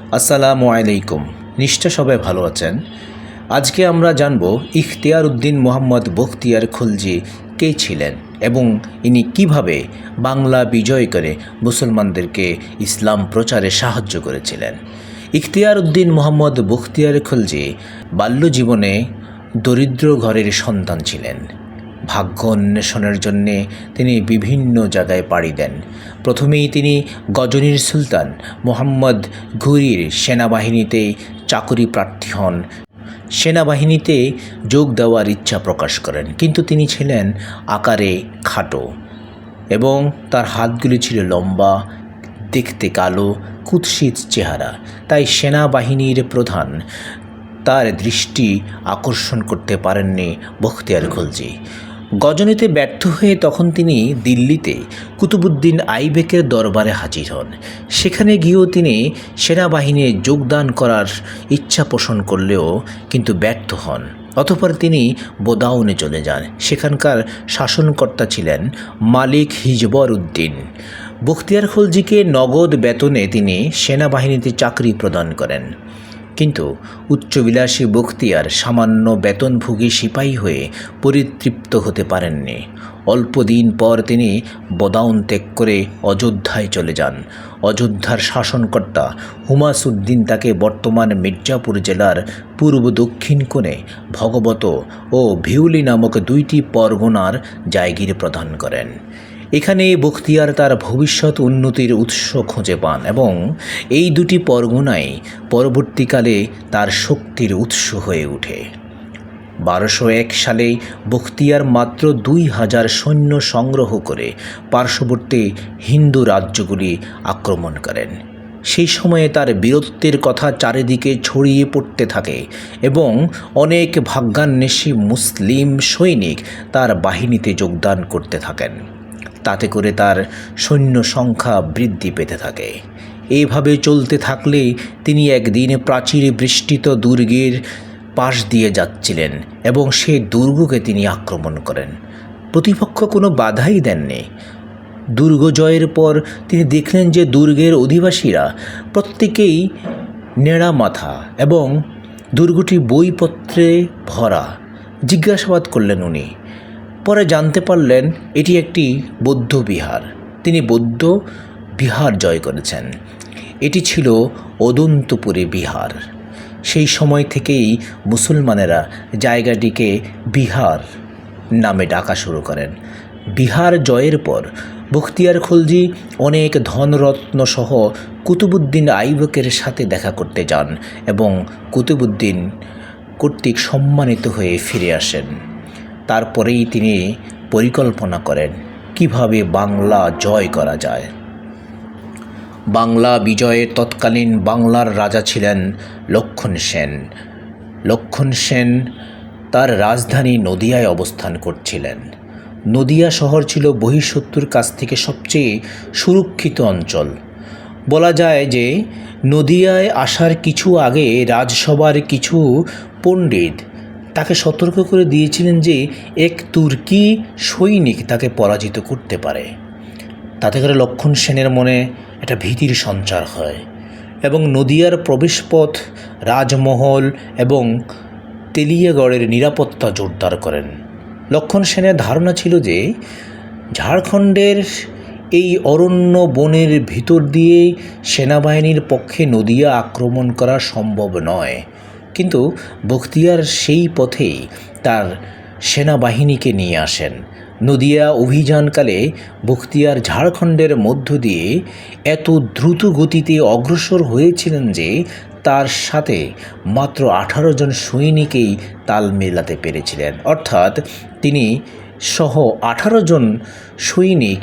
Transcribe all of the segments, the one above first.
আসসালামু আলাইকুম। নিশ্চয় সবাই ভালো আছেন। আজকে আমরা জানব ইখতিয়ার উদ্দিন মোহাম্মদ বখতিয়ার খলজি কে ছিলেন এবং ইনি কিভাবে বাংলা বিজয় করে মুসলমানদেরকে ইসলাম প্রচারে সাহায্য করেছিলেন। ইখতিয়ার উদ্দিন মোহাম্মদ বখতিয়ার খলজি বাল্যজীবনে দরিদ্র ঘরের সন্তান ছিলেন। ভাগ্য অন্বেষণের জন্যে তিনি বিভিন্ন জায়গায় পাড়ি দেন। প্রথমেই তিনি গজনীর সুলতান মোহাম্মদ ঘুরির সেনাবাহিনীতে চাকরি প্রার্থী হন। সেনাবাহিনীতে যোগ দেওয়ার ইচ্ছা প্রকাশ করেন, কিন্তু তিনি ছিলেন আকারে খাটো এবং তার হাতগুলি ছিল লম্বা, দেখতে কালো, কুৎসিত চেহারা। তাই সেনাবাহিনীর প্রধান তার দৃষ্টি আকর্ষণ করতে পারেননি বখতিয়ার খলজি। গজনীতে ব্যর্থ হয়ে তখন তিনি দিল্লিতে কুতুবউদ্দিন আইবেকের দরবারে হাজির হন। সেখানে গিয়েও তিনি সেনাবাহিনীতে যোগদান করার ইচ্ছা পোষণ করলেও কিন্তু ব্যর্থ হন। অতঃপর তিনি বোদাউনে চলে যান। সেখানকার শাসনকর্তা ছিলেন মালিক হিজবর উদ্দিন। বখতিয়ার খলজিকে নগদ বেতনে তিনি সেনাবাহিনীতে চাকরি প্রদান করেন, কিন্তু উচ্চবিলাসী বখতিয়ার সামান্য বেতনভোগী সিপাহী হয়ে পরিতৃপ্ত হতে পারেননি। অল্পদিন পর তিনি বদাউন ত্যাগ করে অযোধ্যায় চলে যান। অযোধ্যার শাসনকর্তা হুমাসউদ্দিন তাকে বর্তমান মির্জাপুর জেলার পূর্ব দক্ষিণ কোণে ভগবত ও ভিউলি নামক দুইটি পরগনার জায়গির প্রদান করেন। এখানে বখতিয়ার তার ভবিষ্যৎ উন্নতির উৎস খুঁজে পান এবং এই দুটি পরগনাই পরবর্তীকালে তার শক্তির উৎস হয়ে ওঠে। 1201 সালে বখতিয়ার মাত্র 2000 সৈন্য সংগ্রহ করে পার্শ্ববর্তী হিন্দু রাজ্যগুলি আক্রমণ করেন। সেই সময়ে তার বীরত্বের কথা চারিদিকে ছড়িয়ে পড়তে থাকে এবং অনেক ভাগ্যান্বেষী মুসলিম সৈনিক তার বাহিনীতে যোগদান করতে থাকেন। তাতে করে তার সৈন্য সংখ্যা বৃদ্ধি পেতে থাকে। এইভাবে চলতে থাকলে তিনি একদিন প্রাচীর বেষ্টিত দুর্গের পাশ দিয়ে যাচ্ছিলেন এবং সেই দুর্গকে তিনি আক্রমণ করেন। প্রতিপক্ষ কোনো বাধাই দেননি। দুর্গ জয়ের পর তিনি দেখলেন যে দুর্গের অধিবাসীরা প্রত্যেকেই নেড়া মাথা এবং দুর্গটি বইপত্রে ভরা। জিজ্ঞাসাবাদ করলেন উনি। পরে জানতে পারলেন এটি একটি বৌদ্ধ বিহার। তিনি বৌদ্ধ বিহার জয় করেছেন। এটি ছিল অদন্তপুরী বিহার। সেই সময় থেকেই মুসলমানেরা জায়গাটিকে বিহার নামে ডাকা শুরু করেন। বিহার জয়ের পর বখতিয়ার খলজি অনেক ধনরত্ন সহ কুতুবউদ্দিন আইবকের সাথে দেখা করতে যান এবং কুতুবউদ্দিন কর্তৃক সম্মানিত হয়ে ফিরে আসেন। তারপরেই তিনি পরিকল্পনা করেন কিভাবে বাংলা জয় করা যায়। বাংলা বিজয়ে তৎকালীন বাংলার রাজা ছিলেন লক্ষণ সেন। লক্ষণ সেন তার রাজধানী নদিয়ায় অবস্থান করছিলেন। নদিয়া শহর ছিল বহিঃশত্রুর কাছ থেকে সবচেয়ে সুরক্ষিত অঞ্চল। বলা যায় যে নদিয়ায় আসার কিছু আগে রাজসভার কিছু পণ্ডিত তাকে সতর্ক করে দিয়েছিলেন যে এক তুর্কি সৈনিক তাকে পরাজিত করতে পারে। তাতে করে লক্ষণ সেনের মনে একটা ভীতির সঞ্চার হয় এবং নদিয়ার প্রবেশপথ, রাজমহল এবং তেলিয়াগড়ের নিরাপত্তা জোরদার করেন। লক্ষণ সেনের ধারণা ছিল যে ঝাড়খণ্ডের এই অরণ্য বনের ভিতর দিয়ে সেনাবাহিনীর পক্ষে নদিয়া আক্রমণ করা সম্ভব নয়, কিন্তু বখতিয়ার সেই পথেই তার সেনাবাহিনীকে নিয়ে আসেন। নদিয়া অভিযানকালে বখতিয়ার ঝাড়খণ্ডের মধ্য দিয়ে এত দ্রুত গতিতে অগ্রসর হয়েছিলেন যে তার সাথে মাত্র 18 জন সৈনিকেই তাল মেলাতে পেরেছিলেন। অর্থাৎ তিনি সহ 18 জন সৈনিক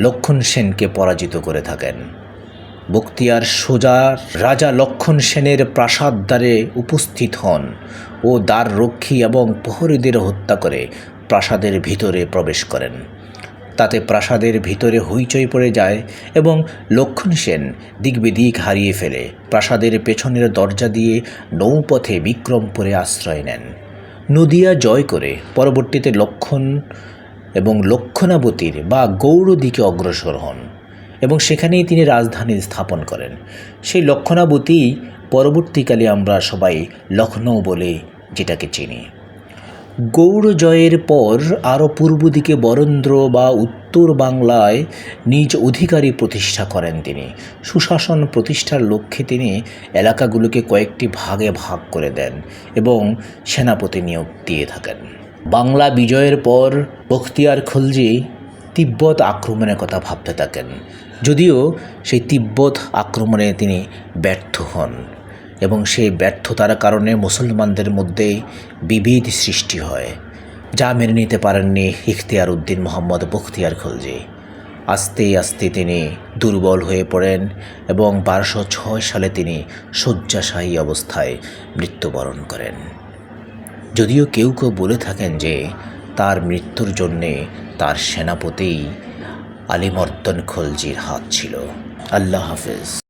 লক্ষণ সেনকে পরাজিত করে থাকেন। বখতিয়ার সোজা রাজা লক্ষণ সেনের প্রাসাদ দ্বারে উপস্থিত হন ও দ্বাররক্ষী এবং প্রহরীদের হত্যা করে প্রাসাদের ভিতরে প্রবেশ করেন। তাতে প্রাসাদের ভিতরে হইচই পড়ে যায় এবং লক্ষণ সেন দিকবিদিক হারিয়ে ফেলে প্রাসাদের পেছনের দরজা দিয়ে নৌপথে বিক্রমপুরে আশ্রয় নেন। নদিয়া জয় করে পরবর্তীতে লক্ষণ এবং লক্ষণাবতীর বা গৌড় দিকে অগ্রসর হন। এবং সেখানেই তিনি রাজধানী স্থাপন করেন। সেই লক্ষণাবতী পরবর্তীকালে আমরা সবাই লখনৌ বলে যেটাকে চিনি। গৌড় জয়ের পর আরও পূর্ব দিকে বরেন্দ্র বা উত্তর বাংলায় নিজ অধিকারী প্রতিষ্ঠা করেন তিনি। সুশাসন প্রতিষ্ঠার লক্ষ্যে তিনি এলাকাগুলোকে কয়েকটি ভাগে ভাগ করে দেন এবং সেনাপতি নিয়োগ দিয়ে থাকেন। বাংলা বিজয়ের পর বখতিয়ার খলজি তিব্বত আক্রমণের কথা ভাবতে থাকেন, যদিও সেই তিব্বত আক্রমণে তিনি ব্যর্থ হন এবং সেই ব্যর্থতার কারণে মুসলমানদের মধ্যে বিভেদ সৃষ্টি হয়, যা মেনে নিতে পারেননি ইখতিয়ার উদ্দিন মোহাম্মদ বখতিয়ার খলজি। আস্তে আস্তে তিনি দুর্বল হয়ে পড়েন এবং 1206 সালে তিনি শয্যাশায়ী অবস্থায় মৃত্যুবরণ করেন। যদিও কেউ কেউ বলে থাকেন যে তার মৃত্যুর জন্যে তার সেনাপতি আলীবর্দী খলজির হাত ছিল। আল্লাহ হাফেজ।